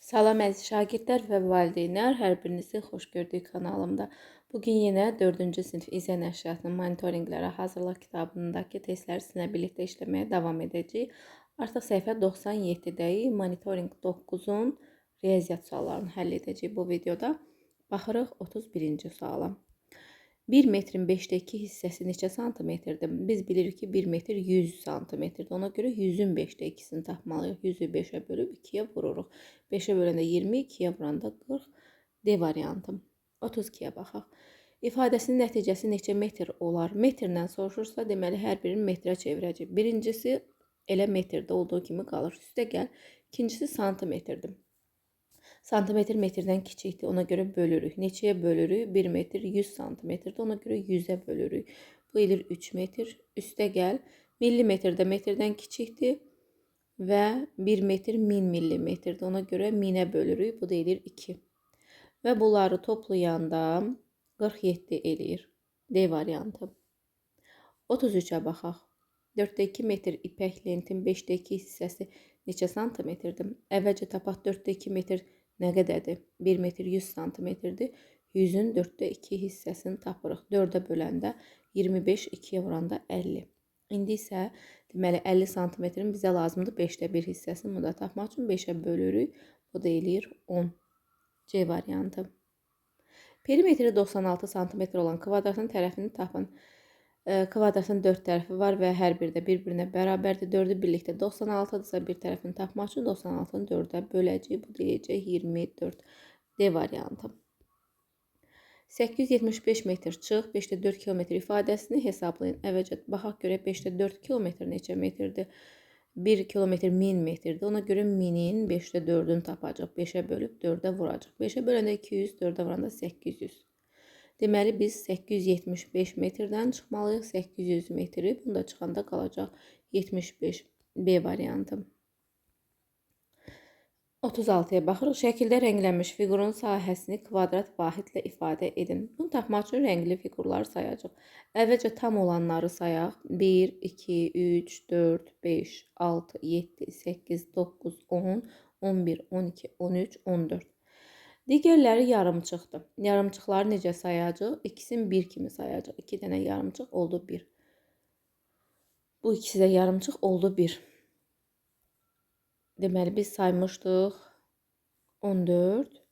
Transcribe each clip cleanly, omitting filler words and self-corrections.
Salam əziz şagirdlər və valideynlər, hər birinizi xoş gördük kanalımda. Bugün yenə 4-cü sinif izə nəşriyyatının monitorinqlərə hazırlıq kitabındakı testləri sizinlə birlikdə işləməyə davam edəcəyik. Artıq səhifə 97-dəyik. Monitorinq 9-un riyaziyyat suallarını həll edəcəyik bu videoda. Baxırıq 31-ci suala. 1 metrin 5'də 2 hissəsi neçə santimetrdir? Biz bilirik ki 1 metr 100 santimetrdir. Ona görə 100'ün 5'də 2'sini tapmalıyıq. 100'ü 5'ə bölüb 2'yə vururuq. 5'ə böləndə 20, 2'yə vuranda 40. D variantı. 32'yə baxaq. İfadəsinin nəticəsi neçə metr olar? Metrdən soruşursa, deməli hər birini metrə çevirəcək. Birincisi elə metrdə olduğu kimi qalır. Üstə gəl. İkincisi santimetrdir. Santimetr metrdən kiçikdir. Ona görə bölürük. Neçəyə bölürük? 1 metr 100 santimetrdir. Ona görə 100'ə bölürük. Bu edir 3 metr. Üstə gəl. Millimetrdə metrdən kiçikdir. Və 1 metr 1000 millimetrdir. Ona görə 1000'ə bölürük. Bu da edir 2. Və bunları toplayanda 47 eləyir. D variantı. 33'ə baxaq. 4'də 2 metr ipək lentin 5'də 2 hissəsi neçə santimetrdir? Əvvəlcə tapaq 4'də 2 metr nə qədərdir? 1 metr 100 santimetrdir. 100'ün 4'də 2 hissəsini tapırıq. 4'ə böləndə 25, 2'yə vuranda 50. İndi isə deməli 50 santimetrin bizə lazımdır 5'də 1 hissəsini. Bunu da tapmaq üçün 5'ə bölürük. Bu da eləyir 10. C variantı. Perimetri 96 santimetr olan kvadratın tərəfini tapın. Kvadratın 4 tərəfi var və hər biri də bir-birinə bərabərdir. 4'ü birlikdə 96-dırsa bir tərəfini tapmaq üçün 96'ını 4'ə böləcəyik. Bu deyəcək 24. D variantı. 875 metr çıx, 5'də 4 kilometr ifadəsini hesablayın. Əvvəlcə baxaq görək 5'də 4 kilometr neçə metrdir? 1 kilometr 1000 metrdir. Ona görə 1000'in 5'də 4'ünü tapacaq. 5'ə bölüb 4'ə vuracaq. 5'ə böləndə 200, 4'ə vuranda 800. Deməli biz 875 metrdən çıxmalıyıq 800 metri. Bunda çıxanda qalacaq 75. B variantı. 36'ya baxırıq. Şəkildə rənglənmiş fiqurun sahəsini kvadrat vahidlə ifadə edin. Bunu tapmaq üçün rəngli fiqurları sayacaq. Əvvəlcə tam olanları sayaq. 1, 2, 3, 4, 5, 6, 7, 8, 9, 10, 11, 12, 13, 14. Digərləri yarımçıqdır. Yarımçıqları necə sayacaq? İkisini 1 kimi sayacaq. 2 dənə yarımçıq oldu 1. Bu ikisi də yarımçıq oldu 1. Deməli biz saymışdıq 14.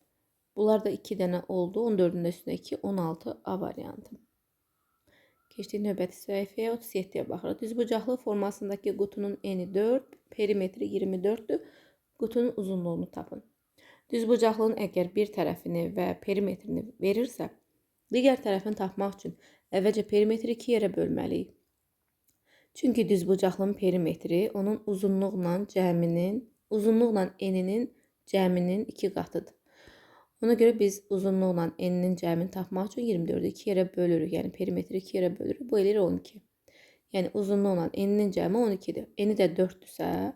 Bunlar da 2 dənə oldu. 14'ün üstünə 2, 16 A variantı. Keçdik növbəti səhifəyə 37'yə baxırıq. Düzbucaqlı formasındakı qutunun eni 4, perimetri 24'dür. Qutunun uzunluğunu tapın. Düzbucaqlığın əgər bir tərəfini və perimetrini verirsə, digər tərəfini tapmaq üçün əvvəlcə perimetri 2 yerə bölməliyik. Çünki düzbucaqlığın perimetri onun uzunluqla eninin cəminin 2 qatıdır. Ona görə biz uzunluqla eninin cəmini tapmaq üçün 24'ü 2 yerə bölürük. Yəni perimetri 2 yerə bölürük. Bu eləyir 12. Yəni uzunluqla eninin cəmi 12'dir. Eni də 4'dürsə,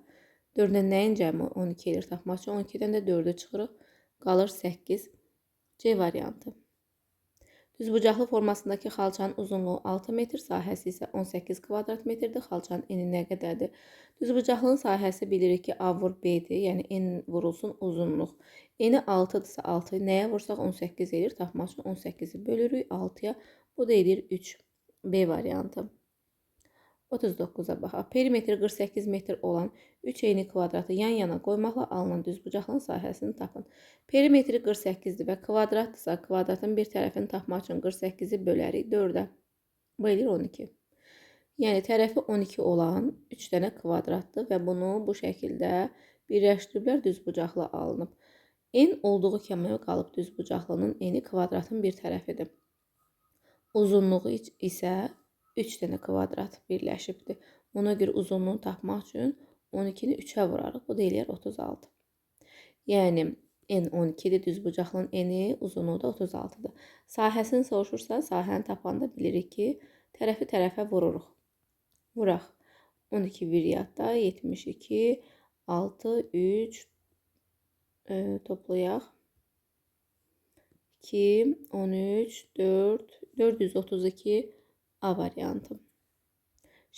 4'dən nəyin cəmi 12 edir tapmaq üçün 12'dən də 4'ü çıxırıq. Qalır 8. C variantı. Düzbucaqlı formasındakı xalçanın uzunluğu 6 metr, sahəsi isə 18 kvadrat metrdir. Xalçanın eni nə qədərdir? Düzbucaqlığın sahəsi bilirik ki A vur B'dir. Yəni en vurulsun uzunluq. Eni 6'dırsa 6'yı nəyə vursaq 18 edir. Tapmaq üçün 18'i bölürük 6'ya. Bu da edir 3. B variantı. 39'a baxaq. Perimetri 48 metr olan 3 eyni kvadratı yan-yana qoymaqla alınan düzbucaqlığın sahəsini tapın. Perimetri 48'dir və kvadratdırsa kvadratın bir tərəfini tapmaq üçün 48'i bölərik 4'ə. Bu edir 12. Yəni tərəfi 12 olan 3 dənə kvadratdır və bunu bu şəkildə birləşdiriblər düzbucaqlı alınıb. En olduğu kimi qalıb düzbucaqlının eni kvadratın bir tərəfidir. Uzunluğu isə 3 dənə kvadrat birləşibdir. Ona görə uzunluğunu tapmaq üçün 12'ni 3'ə vurarıq. Bu da eləyər 36. Yəni en 12'dir, düzbucaqlının eni, uzunluğu da 36'dır. Sahəsini soruşursa, sahəni tapanda bilirik ki, tərəfi tərəfə vururuq. Vuraq. 12 bir yadda, 72, 6, 3, toplayaq. 2, 13, 4, 432 A variantı.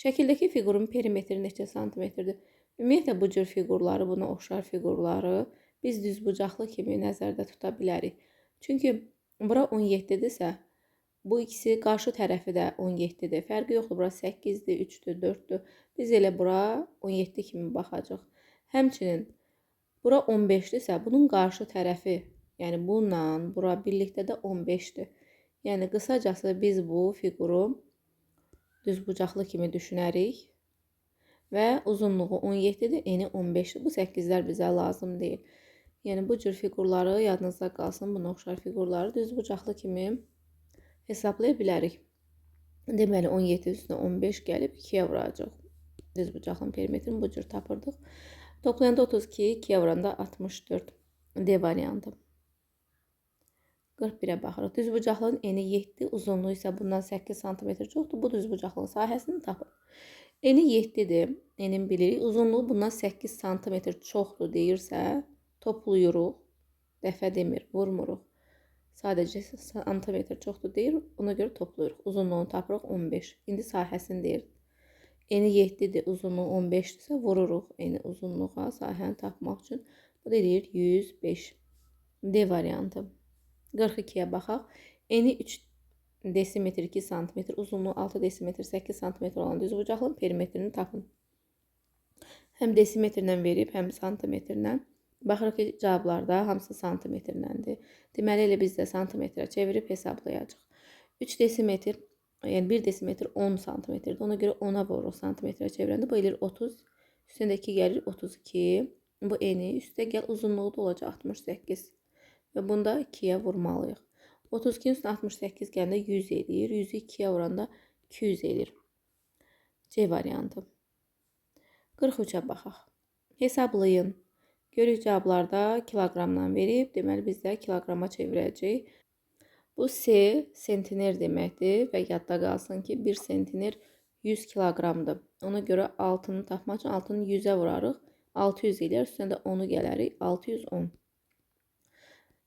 Şəkildəki fiqurun perimetri neçə santimetrdir? Ümumiyyətlə bu cür fiqurları, buna oxşar fiqurları biz düzbucaqlı kimi nəzərdə tuta bilərik. Çünki bura 17-dirsə, bu ikisi qarşı tərəfi də 17-dir. Fərqi yoxdur. Bura 8-dir, 3-dür, 4-dür. Biz elə bura 17 kimi baxacağıq. Həmçinin bura 15-dirsə, bunun qarşı tərəfi, yəni bununla bura birlikdə də 15-dir. Yəni qısacası biz bu fiquru düzbucaqlı kimi düşünərik və uzunluğu 17-dir, eni 15-dir. Bu 8-lər bizə lazım deyil. Yəni bu cür fiqurları yadınızda qalsın, buna oxşar fiqurları düzbucaqlı kimi hesablaya bilərik. Deməli 17 üstünə 15 gəlib 2-yə vuracaq. Düzbucaqlının perimetrini bu cür tapırdıq. Toplayanda 32, 2-yə vuranda 64. D variantı. 41-ə baxırıq. Düzbucaqlının eni 7, uzunluğu isə bundan 8 sm çoxdur. Bu düzbucaqlının sahəsini tapın. Eni 7-dir. Enin bilirik. Uzunluğu bundan 8 sm çoxdur deyirsə, toplayırıq. Dəfə demir, vurmuruq. Sadəcə santimetr çoxdur deyir. Ona görə toplayırıq. Uzunluğunu tapırıq 15. İndi sahəsini deyir. Eni 7-dir, uzunluğu 15-dirsə vururuq eni uzunluğa sahəni tapmaq üçün. Bu da deyir 105. D variantı. 42-yə baxaq. Eni 3 desimetr 2 sm, uzunluğu 6 desimetr 8 sm olan düzbucaqlının perimetrini tapın. Həm desimetrlə verib, həm santimetrlə. Baxırıq ki, cavablarda hamısı santimetrləndir. Deməli, elə biz də santimetrə çevirib hesablayacaq. 3 desimetr, yəni 1 desimetr 10 santimetrdir. Ona görə 10-a vururuq santimetrə çevirəndə. Bu elir 30, üstündə 2 gəlir 32. Bu eni, üstə gəl uzunluğu da olacaq 68. Və bunda 2-yə vurmalıyıq. 32-nin üstünə 68 gələndə 100 edir. 100-ü 2-yə vuranda 200 edir. C variantı. 43-ə baxaq. Hesablayın. Görük cavablarda kiloqramdan verib. Deməli, biz də kiloqrama çevirəcəyik. Bu C sentiner deməkdir və yadda qalsın ki, 1 sentiner 100 kiloqramdır. Ona görə 6-nı tapmaq üçün 6-nı 100-ə vurarıq. 600 eləyər, üstündə 10-u gələrik. 610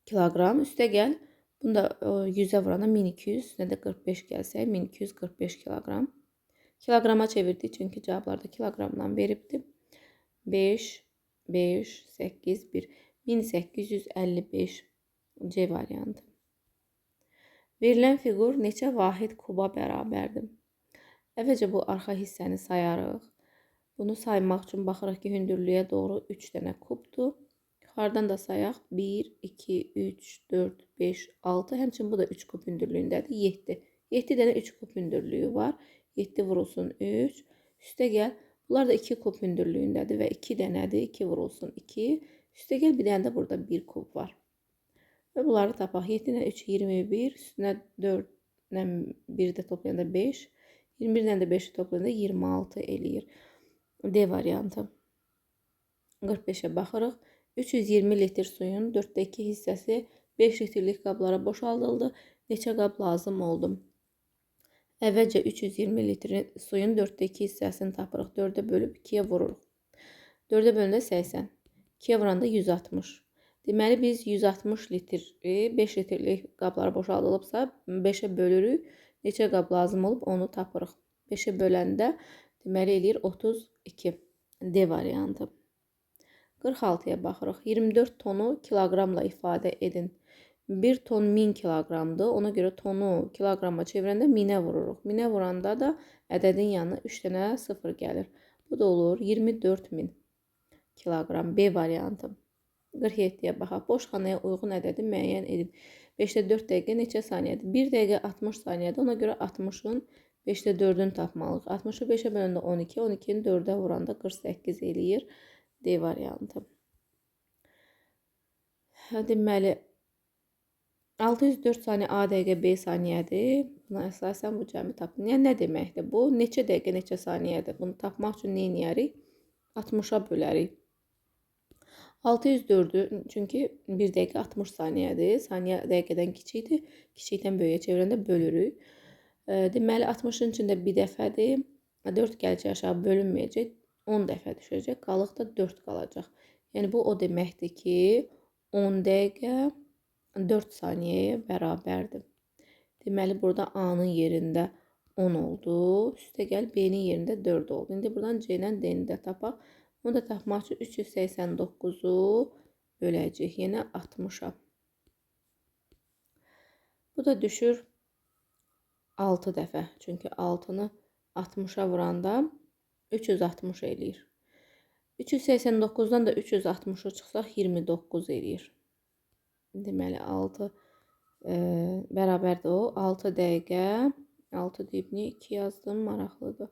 kiloqram. Üstə gəl, bunu da 100-ə vuranda 1200, üstünə də 45 gəlsək, 1245 kiloqram. Kiloqrama çevirdik, çünki cavablarda kiloqramdan veribdir. 5, 8, 1. 1855 C variantı. Verilən fiqur neçə vahid kuba bərabərdir? Əvvəlcə bu arxa hissəni sayarıq. Bunu saymaq üçün baxırıq ki, hündürlüyə doğru 3 dənə kubdur. Yuxarıdan da sayaq. 1, 2, 3, 4, 5, 6. Həmçinin bu da 3 kub hündürlüyündədir. 7. 7 dənə 3 kub hündürlüyü var. 7 vurulsun 3. Üstə gəl. Bunlar da 2 kub hündürlüyündədir və 2 dənədir. 2 vurulsun 2. Üstə gəl, bir dənə də burada 1 kub var. Və bunları tapaq. 7 ilə 3, 21. Üstünə 4 ilə 1 də toplayanda 5. 21 ilə də 5 toplayanda 26 eləyir. D variantı. 45-ə baxırıq. 320 litr suyun 4də 2 hissəsi 5 litrlik qablara boşaldıldı. Neçə qab lazım oldu? Əvvəlcə 320 litr suyun 4də 2 hissəsini tapırıq. 4-ə bölüb 2-yə vururuq. 4-ə bölündə 80. 2-yə vuranda 160. Deməli, biz 160 litri 5 litrlik qablara boşaldılıbsa 5-ə bölürük. Neçə qab lazım olub onu tapırıq. 5-ə böləndə deməli eləyir 32. D variantı. 46-ya baxırıq. 24 tonu kiloqramla ifadə edin. 1 ton 1000 kiloqramdır. Ona görə tonu kiloqrama çevirəndə 1000-ə vururuq. 1000-ə vuranda da ədədin yanına 3 dənə 0 gəlir. Bu da olur 24000 kiloqram. B variantı. 47-yə baxaq. Boş xanaya uyğun ədədi müəyyən edin. 5-də 4 dəqiqə neçə saniyədir? 1 dəqiqə 60 saniyədir. Ona görə 60-ın 5-də 4-ünü tapmalıyıq. 60-ı 5-ə böləndə 12, 12-ni 4-ə vuranda 48 eləyir. D variantı. Deməli, 604 saniyə A dəqiqə B saniyədir. Buna əsasən bu cəmi tapın. Yəni, nə deməkdir bu? Neçə dəqiqə, neçə saniyədir? Bunu tapmaq üçün nə edərik? 60-a bölərik. 604-ü, çünki 1 dəqiqə 60 saniyədir. Saniyə dəqiqədən kiçikdir. Kiçikdən böyüyə çevirəndə bölürük. Deməli, 60-ın içində bir dəfədir. 4 gələcək aşağı bölünməyəcək. 10 dəfə düşəcək. Qalıq da 4 qalacaq. Yəni, bu o deməkdir ki, 10 dəqiqə 4 saniyəyə bərabərdir. Deməli, burada A-nın yerində 10 oldu. Üstə gəl, B-nin yerində 4 oldu. İndi buradan C-dən D-ni də tapaq. Onu da tapmaq üçün 389-u böləcəyik yenə 60-a. Bu da düşür 6 dəfə. Çünki 6-nı 60-a vuranda 360 eləyir. 389-dan da 360-ı çıxsaq 29 eləyir. Deməli 6 bərabərdir o. 6 dəqiqə. 6 deyib niyə 2 yazdım? Maraqlıdır.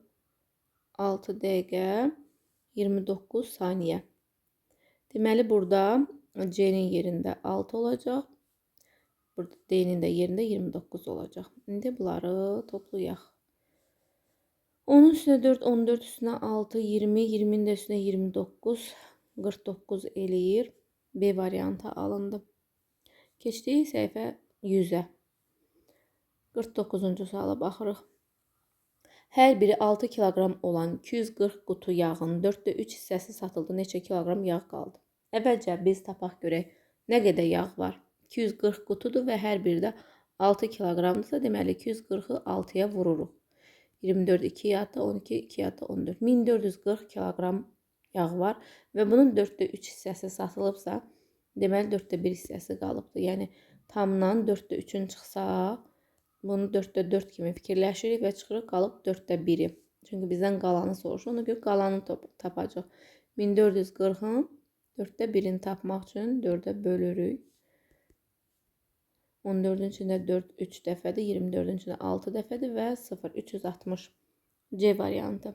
6 dəqiqə 29 saniyə. Deməli burada C-nin yerində 6 olacaq. Burada D-nin də yerində 29 olacaq. İndi bunları toplayaq. 10-un üstünə 4, 14 üstünə 6, 20, 20-nin də üstünə 29, 49 eləyir. B variantı alındı. Keçdik səhifə 100-ə. 49-cu suala baxırıq. Hər biri 6 kiloqram olan 240 qutu yağın 4də 3 hissəsi satıldı. Neçə kiloqram yağ qaldı? Əvvəlcə biz tapaq görək nə qədər yağ var. 240 qutudur və hər biri də 6 kiloqramdırsa, deməli 240-ı 6-ya vururuq. 24 2 yadda, 12 2 yadda, 14. 1440 kiloqram yağ var və bunun 4də 3 hissəsi satılıbsa, deməli 4də 1 hissəsi qalıbdır. Yəni tamdan 4də 3-ün çıxsa, bunu 4də 4 kimi fikirləşirik və çıxırıq qalıb 4də 1-i. Çünki bizdən qalanı soruşur. Ona görə qalanı tapacaq. 1440-ın 4də 1-ini tapmaq üçün 4-ə bölürük. 14-ün içində 4 3 dəfədir, 24-ün içində 6 dəfədir və 0 360 C variantı.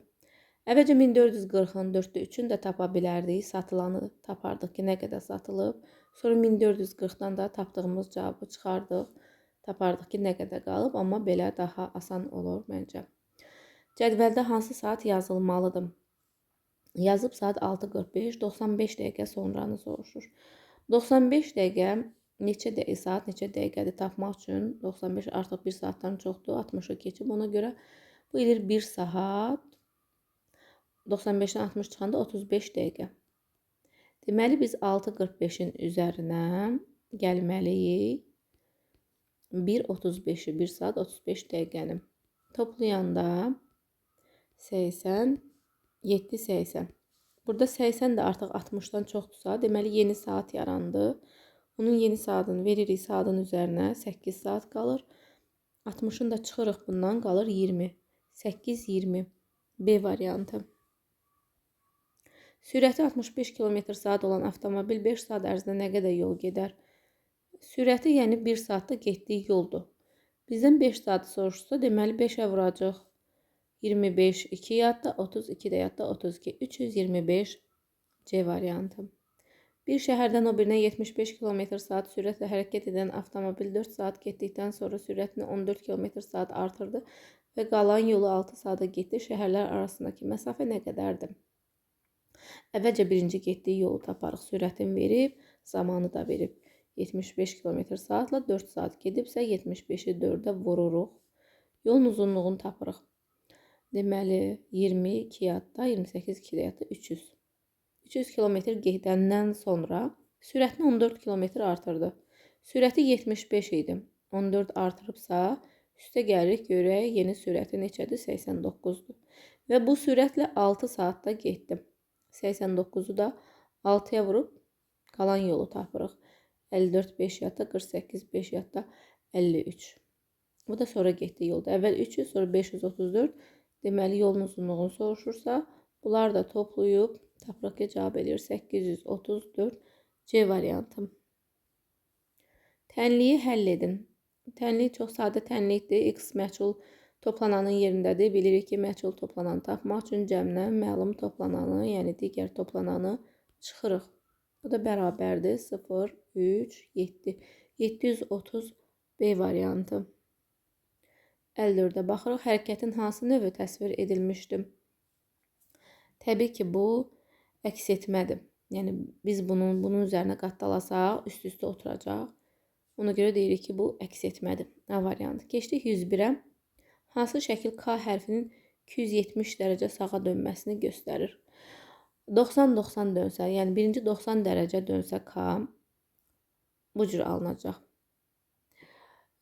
Əvvəlcə 1440-ın 4də 3-ünü də tapa bilərdik. Satılanı tapardıq ki, nə qədər satılıb. Sonra 1440-dan da tapdığımız cavabı çıxardıq. Tapardıq ki, nə qədər qalıb, amma belə daha asan olur məncə. Cədvəldə hansı saat yazılmalıdır? Yazıb saat 6:45, 95 dəqiqə sonranı soruşur. 95 dəqiqə neçə saat, neçə dəqiqədir tapmaq üçün 95 artıq 1 saatdan çoxdur, 60-ı keçib. Ona görə bu eləyir 1 saat. 95-dən 60 çıxanda 35 dəqiqə. Deməli biz 6:45-in üzərinə gəlməliyik. 1:35-i 1 saat 35 dəqiqəni toplayanda 80 7 80. Burada 80 də artıq 60-dan çoxdursa, deməli yeni saat yarandı. Onun yeni saatını veririk saatın üzərinə. 8 saat qalır. 60-ın da çıxırıq bundan, qalır 20. 8 20. B variantı. Sürəti 65 km/saat olan avtomobil 5 saat ərzində nə qədər yol gedər? Sürəti yəni 1 saatda getdiyi yoldur. Bizdən 5 saatı soruşsa, deməli 5-ə vuracaq. 25 2 yadda, 32 də yadda, 32 325 C variantı. Bir şəhərdən o birinə 75 km/saat sürətlə hərəkət edən avtomobil 4 saat getdikdən sonra sürətini 14 km/saat artırdı və qalan yolu 6 saata getdi. Şəhərlər arasındakı məsafə nə qədərdir? Əvvəlcə birinci getdiyi yolu taparıq. Sürətini verib, zamanı da verib. 75 km/saatla 4 saat gedibsə 75-i 4-ə vururuq. Yolun uzunluğunu tapırıq. Deməli 22 yadda, 28 2 yadda 300. 300 km gedəndən sonra sürətini 14 km artırdı. Sürəti 75 idi. 14 artırıbsa, üstə gəlirik, görək yeni sürəti neçədir? 89-dur. Və bu sürətlə 6 saatda getdim. 89-u da 6-ya vurub qalan yolu tapırıq. 54 5 yadda, 48 5 yadda, 53. Bu da sonra getdiyi yolda. Əvvəl 300, sonra 534. Deməli yolun uzunluğunu soruşursa, bunlar da toplayıb tapırıq ki, cavab edir 834 C variantı. Tənliyi həll edin. Tənlik çox sadə tənlikdir. X məchul toplananın yerindədir. Bilirik ki, məchul toplananı tapmaq üçün cəmdən məlum toplananı, yəni digər toplananı çıxırıq. Bu da bərabərdir. 0 3 7 730 B variantı. 54-də baxırıq. Hərəkətin hansı növü təsvir edilmişdir? Təbii ki, bu əks etmədir. Yəni biz bunun üzərinə qatdalasaq, üst-üstə oturacaq. Ona görə deyirik ki, bu əks etmədir. A variantı. Keçdik 101-ə. Hansı şəkil K hərfinin 270 dərəcə sağa dönməsini göstərir? 90-90 dönsə, yəni birinci 90 dərəcə dönsə K bu cür alınacaq.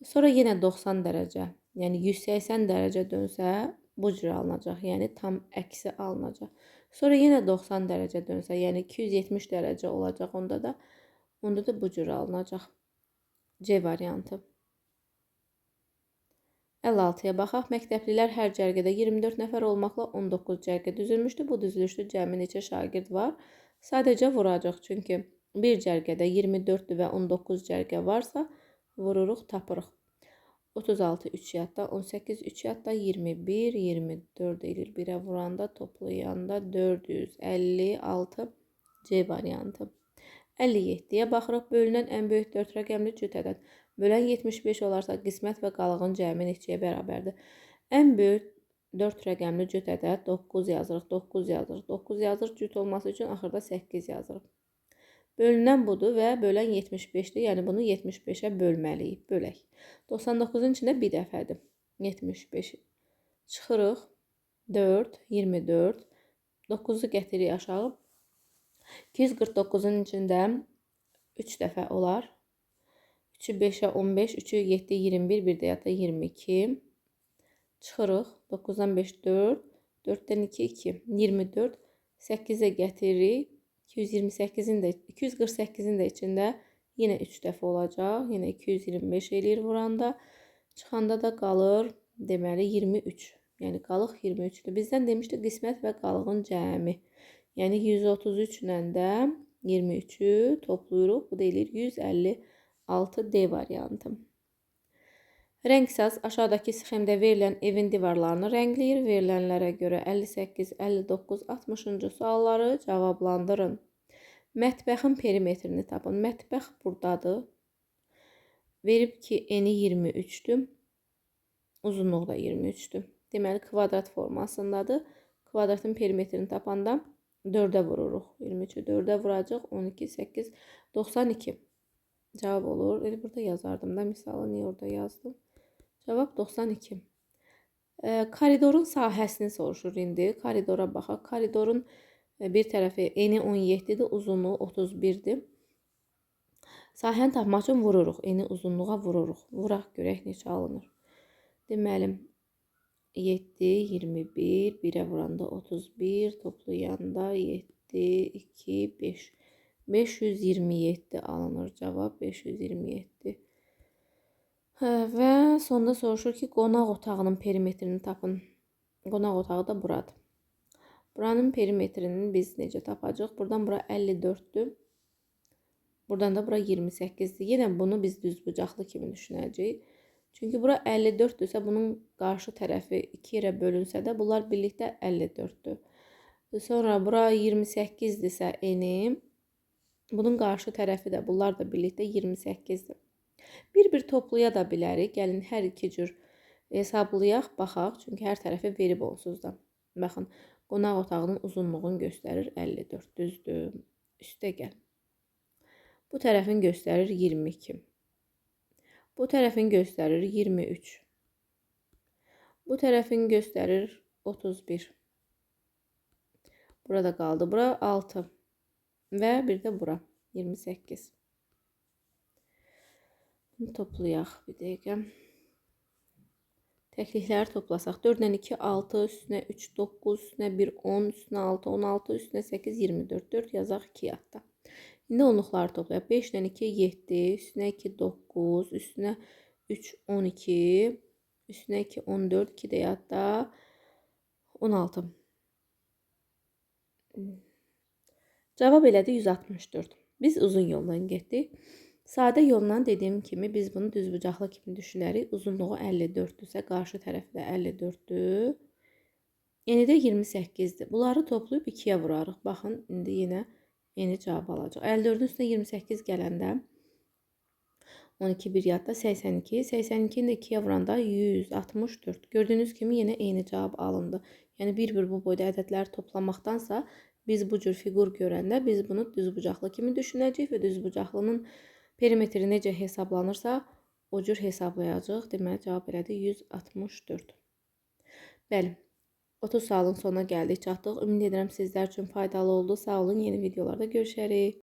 Sonra yenə 90 dərəcə, yəni 180 dərəcə dönsə bu cür alınacaq, yəni tam əksi alınacaq. Sonra yenə 90 dərəcə dönsə, yəni 270 dərəcə olacaq onda da Onda da bu cür alınacaq. C variantı. 56-ya baxaq. Məktəblilər hər cərgədə 24 nəfər olmaqla 19 cərgə düzülmüşdür. Bu düzülüşdə cəmi neçə şagird var? Sadəcə vuracaq. Çünki bir cərgədə 24 və 19 cərgə varsa, vururuq, tapırıq. 36 3 yadda, 18 3 yadda, 21, 24 edir. 1-ə vuranda, toplayanda 456 C variantı. 57-yə baxırıq. Bölünən ən böyük 4 rəqəmli cüt ədəd. Bölən 75 olarsa qismət və qalığın cəmi neçəyə bərabərdir? Ən böyük 4 rəqəmli cüt ədəd 9 yazırıq, 9 yazırıq. 9 yazırıq, cüt olması üçün axırda 8 yazırıq. Bölünən budur və bölən 75-dir. Yəni bunu 75-ə bölməliyik. Bölək. 99-un içində bir dəfədir. 75 çıxırıq. 4, 24. 9-u gətiririk aşağı. 249-un içində 3 dəfə olar. 3-ü 5-ə 15, 3-ü 7, 21, bir də yadda 22. Çıxırıq. 9-dan 5, 4. 4-dən 2, 2. 24. 8-ə gətiririk. 248-in də içində yenə 3 dəfə olacaq. Yenə 225 eləyir vuranda. Çıxanda da qalır deməli 23. Yəni qalıq 23-dür. Bizdən demişdi qismət və qalığın cəmi. Yəni 133 ilə də 23-ü toplayırıq. Bu da eləyir 156 D variantı. Rəngsaz aşağıdakı sxemdə verilən evin divarlarını rəngləyir. Verilənlərə görə 58, 59, 60-cı sualları cavablandırın. Mətbəxin perimetrini tapın. Mətbəx buradadır. Verib ki, eni 23-dür. Uzunluğu da 23-dür. Deməli, kvadrat formasındadır. Kvadratın perimetrini tapanda 4-ə vururuq. 23-ü 4-ə vuracaq. 12, 8, 92. Cavab olur. Elə burada yazardım da misalı. Niyə orada yazdım? Cavab 92. Koridorun sahəsini soruşur indi. Koridora baxaq. Koridorun bir tərəfi eni 17-dir, uzunluğu 31-dir. Sahəni tapmaq üçün vururuq. Eni uzunluğa vururuq. Vuraq görək neçə alınır. Deməli 7, 21, 1-ə vuranda 31, toplayanda 7, 2, 5. 527 alınır cavab. 527. Və sonda soruşur ki, qonaq otağının perimetrini tapın. Qonaq otağı da buradır. Buranın perimetrini biz necə tapacaq? Buradan bura 54-dür. Buradan da bura 28-dir. Yenə bunu biz düzbucaqlı kimi düşünəcəyik. Çünki bura 54-dürsə, bunun qarşı tərəfi 2 yerə bölünsə də, bunlar birlikdə 54-dür. Sonra bura 28-dirsə eni, bunun qarşı tərəfi də, bunlar da birlikdə 28-dir. Bir-bir toplaya da bilərik. Gəlin hər iki cür hesablayaq, baxaq. Çünki hər tərəfi verib onsuz da. Baxın, qonaq otağının uzunluğunu göstərir 54, düzdür. Üstə gəl. Bu tərəfin göstərir 22. Bu tərəfin göstərir 23. Bu tərəfin göstərir 31. Burada qaldı. Bura 6. Və bir də bura 28. Bunu toplayaq bir dəqiqə. Təklikləri toplasaq. 4-dən 2, 6, üstünə 3, 9, üstünə 1, 10, üstünə 6, 16, üstünə 8, 24. 4 yazaq 2 yadda. İndi onluqları toplayaq. 5-dən 2, 7, üstünə 2, 9, üstünə 3, 12, üstünə 2, 14, 2 də yadda 16. Cavab elədi 164. Biz uzun yoldan getdik. Sadə yolla dediyim kimi biz bunu düzbucaqlı kimi düşünərik. Uzunluğu 54-dürsə, qarşı tərəfi də 54-dür. Eni də 28-dir. Bunları toplayıb 2-yə vurarıq. Baxın, indi yenə eni cavab alacaq. 54-ün üstünə 28 gələndə 12 bir yadda 82. 82-ni də 2-yə vuranda 164. Gördüyünüz kimi yenə eyni cavab alındı. Yəni bir-bir bu boyda ədədləri toplamaqdansa biz bu cür fiqur görəndə biz bunu düzbucaqlı kimi düşünəcəyik və düzbucaqlının perimetri necə hesablanırsa o cür hesablayacaq. Deməli cavab elədi 164. Bəli. 30 sualın sonuna gəldik, çatdıq. Ümid edirəm sizlər üçün faydalı oldu. Sağ olun, yeni videolarda görüşərik.